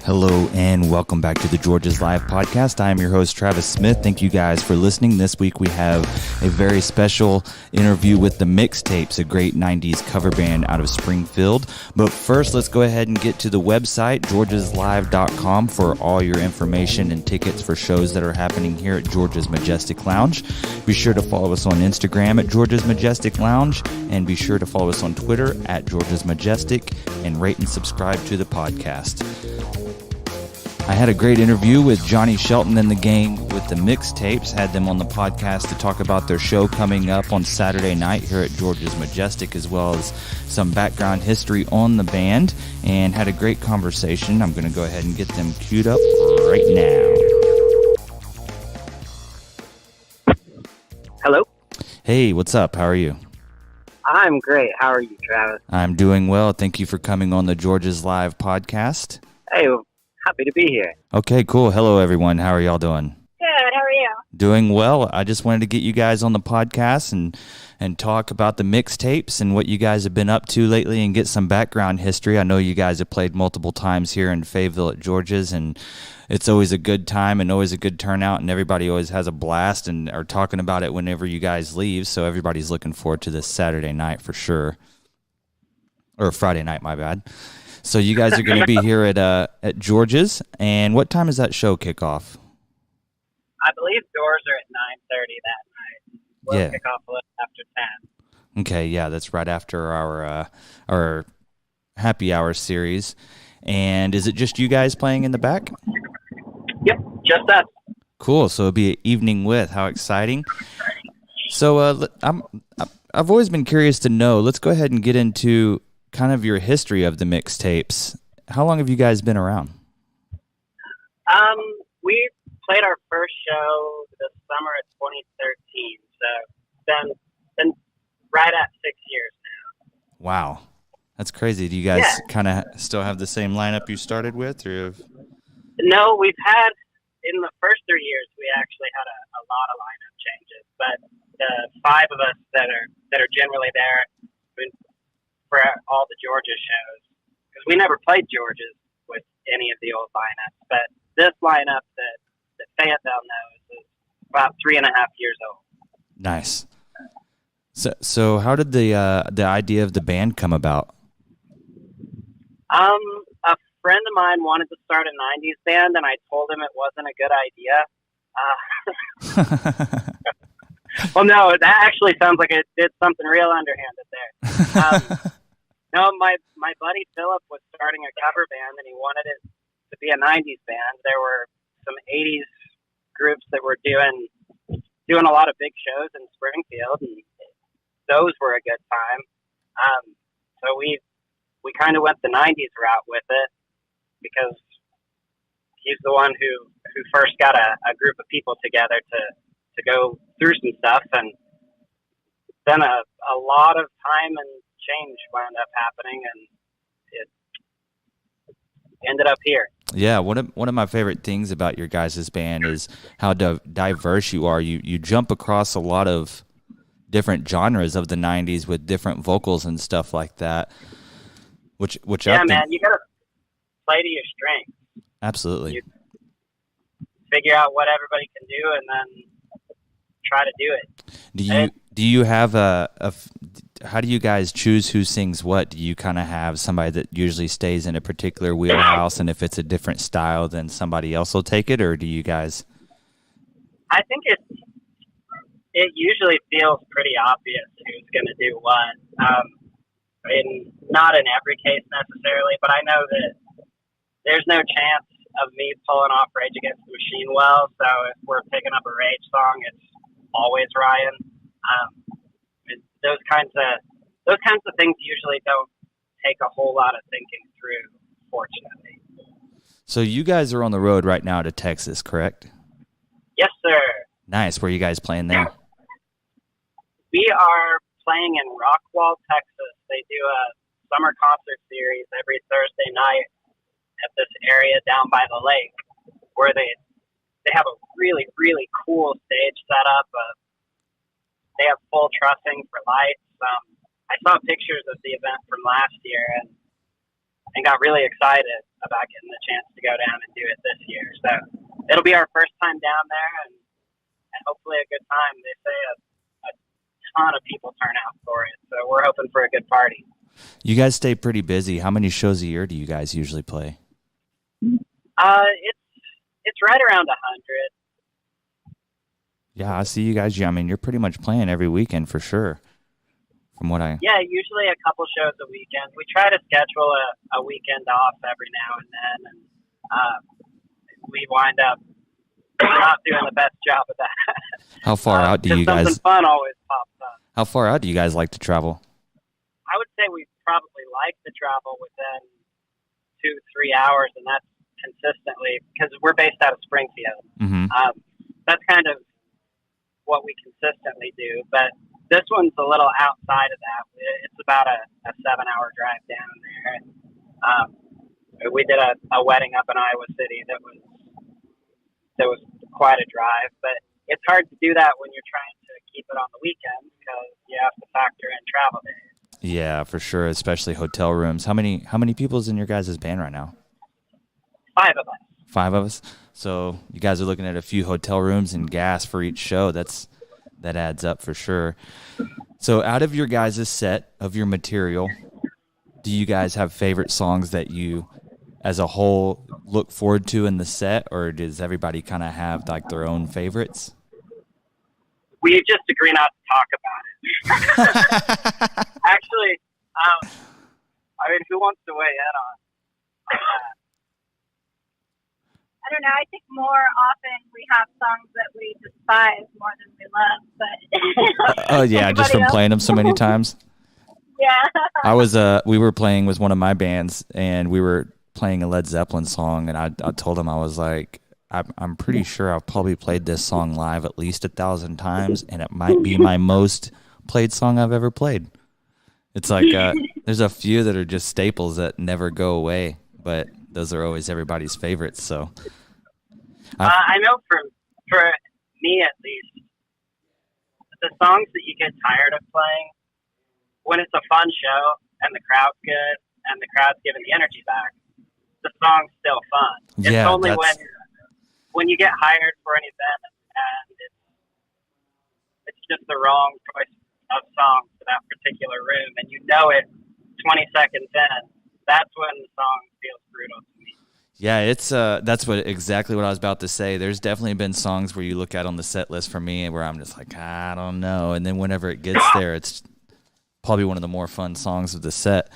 Hello and welcome back to the Georgia's Live podcast. I am your host, Travis Smith. Thank you guys for listening. This week we have a very special interview with the Mixtapes, a great 90s cover band out of Springfield. But first, let's go ahead and get to the website, georgiaslive.com, for all your information and tickets for shows that are happening here at Georgia's Majestic Lounge. Be sure to follow us on Instagram at Georgia's Majestic Lounge, and be sure to follow us on Twitter at Georgia's Majestic, and rate and subscribe to the podcast. I had a great interview with Johnny Shelton and the gang with the Mixtapes. Had them on the podcast to talk about their show coming up on Saturday night here at Georgia's Majestic, as well as some background history on the band, and had a great conversation. I'm going to go ahead and get them queued up right now. Hello? Hey, what's up? How are you? I'm great. How are you, Travis? I'm doing well. Thank you for coming on the Georgia's Live podcast. Hey, happy to be here. Okay, cool. Hello, everyone. How are y'all doing? Good. How are you? Doing well. I just wanted to get you guys on the podcast and talk about the Mixtapes and what you guys have been up to lately and get some background history. I know you guys have played multiple times here in Fayetteville at Georgia's, and it's always a good time and always a good turnout, and everybody always has a blast and are talking about it whenever you guys leave, so everybody's looking forward to this Saturday night for sure. Or Friday night, my bad. So you guys are going to be here at Georgia's, and what time does that show kick off? I believe doors are at 9:30 that night. We'll kick off a little after 10. Okay, yeah, that's right after our happy hour series. And is it just you guys playing in the back? Yep, just us. Cool. So it'll be an evening with. How exciting! So I've always been curious to know. Let's go ahead and get into kind of your history of the Mixtapes. How long have you guys been around? We played our first show the summer of 2013, so it's been right at 6 years now. Wow, that's crazy. Do you guys kind of still have the same lineup you started with, or? No, we've had, in the first 3 years, we actually had a lot of lineup changes, but the five of us that are generally there for all the Georgia shows, because we never played Georgia's with any of the old lineups, but this lineup that Fayetteville knows is about 3.5 years old. Nice. So how did the idea of the band come about? A friend of mine wanted to start a 90s band, and I told him it wasn't a good idea. Well, no, that actually sounds like it did something real underhanded there. No, my buddy Philip was starting a cover band, and he wanted it to be a 90s band. There were some 80s groups that were doing a lot of big shows in Springfield, and those were a good time. So we kind of went the 90s route with it, because he's the one who first got a group of people together to go through some stuff, and then a lot of time and change wound up happening, and it ended up here. Yeah, one of my favorite things about your guys' band is how diverse you are. You jump across a lot of different genres of the 90s with different vocals and stuff like that. Which man, you gotta play to your strengths. Absolutely. You figure out what everybody can do, and then try to do it. Do you have how do you guys choose who sings what? Do you kind of have somebody that usually stays in a particular wheelhouse, and if it's a different style, then somebody else will take it, or do you guys? I think it usually feels pretty obvious who's going to do what. Not in every case necessarily, but I know that there's no chance of me pulling off Rage Against the Machine well. So if we're picking up a Rage song, it's always Ryan. Those kinds of things usually don't take a whole lot of thinking through, fortunately. So you guys are on the road right now to Texas, correct? Yes, sir. Nice. Where are you guys playing there? We are playing in Rockwall, Texas. They do a summer concert series every Thursday night at this area down by the lake, where they have a really, really cool stage set up. They have full trussing for lights. I saw pictures of the event from last year, and and got really excited about getting the chance to go down and do it this year. So it'll be our first time down there, and hopefully a good time. They say a ton of people turn out for it, so we're hoping for a good party. You guys stay pretty busy. How many shows a year do you guys usually play? It's right around 100. Yeah, I see you guys. I mean, you're pretty much playing every weekend for sure. Yeah, usually a couple shows a weekend. We try to schedule a weekend off every now and then, and we wind up not doing the best job of that. How far out do you guys? Something fun always pops up. How far out do you guys like to travel? I would say we probably like to travel within 2-3 hours, and that's consistently because we're based out of Springfield. Mm-hmm. That's kind of what we consistently do, but this one's a little outside of that. It's about a 7-hour drive down there. And, we did a wedding up in Iowa City that was quite a drive, but it's hard to do that when you're trying to keep it on the weekend because you have to factor in travel days. Yeah, for sure, especially hotel rooms. How many people's in your guys' band right now? 5 of us. 5 of us. So you guys are looking at a few hotel rooms and gas for each show. That adds up for sure. So out of your guys' set of your material, do you guys have favorite songs that you as a whole look forward to in the set, or does everybody kind of have like their own favorites? We just agree not to talk about it. Actually, I mean, who wants to weigh in on that? I don't know. I think more often we have songs that we despise more than we love. But oh yeah, just from playing them so many times. Yeah. We were playing with one of my bands, and we were playing a Led Zeppelin song, and I told him, I was like, I'm pretty sure I've probably played this song live at least 1,000 times, and it might be my most played song I've ever played. It's like there's a few that are just staples that never go away, but those are always everybody's favorites. So I know for me at least, the songs that you get tired of playing when it's a fun show and the crowd's good and the crowd's giving the energy back, the song's still fun. It's only when you get hired for an event and it's just the wrong choice of song for that particular room, and you know it 20 seconds in, that's when the song feels brutal to me. Yeah, it's that's exactly what I was about to say. There's definitely been songs where you look at on the set list for me where I'm just like, I don't know, and then whenever it gets there, it's probably one of the more fun songs of the set.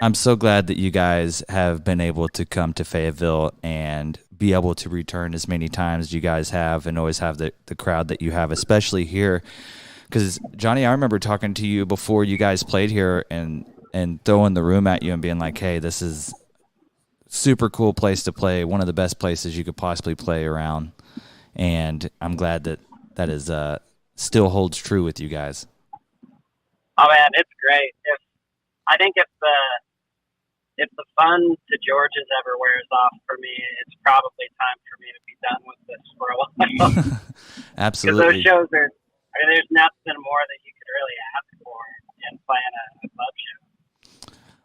I'm so glad that you guys have been able to come to Fayetteville and be able to return as many times as you guys have and always have the crowd that you have, especially here. Because, Johnny, I remember talking to you before you guys played here and throwing the room at you and being like, hey, this is super cool place to play, one of the best places you could possibly play around. And I'm glad that is still holds true with you guys. Oh, man, it's great. I think if the fun to George's ever wears off for me, it's probably time for me to be done with this for a while. Absolutely. Because those shows are, there's nothing more that you could really ask for in playing a club show.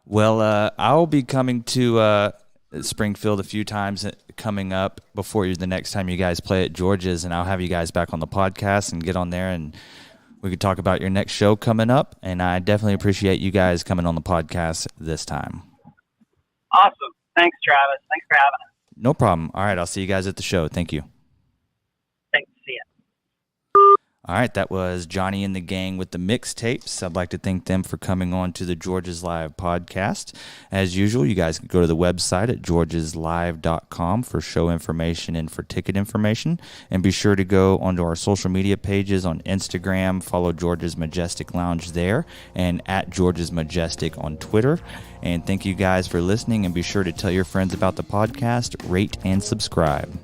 Well, I'll be coming to Springfield a few times coming up before the next time you guys play at George's, and I'll have you guys back on the podcast and get on there and we could talk about your next show coming up, and I definitely appreciate you guys coming on the podcast this time. Awesome. Thanks, Travis. Thanks for having us. No problem. All right, I'll see you guys at the show. Thank you. Thanks. See ya. All right, that was Johnny and the gang with the Mixtapes. I'd like to thank them for coming on to the George's Live podcast. As usual, you guys can go to the website at georgeslive.com for show information and for ticket information. And be sure to go onto our social media pages on Instagram. Follow George's Majestic Lounge there and at George's Majestic on Twitter. And thank you guys for listening, and be sure to tell your friends about the podcast, rate, and subscribe.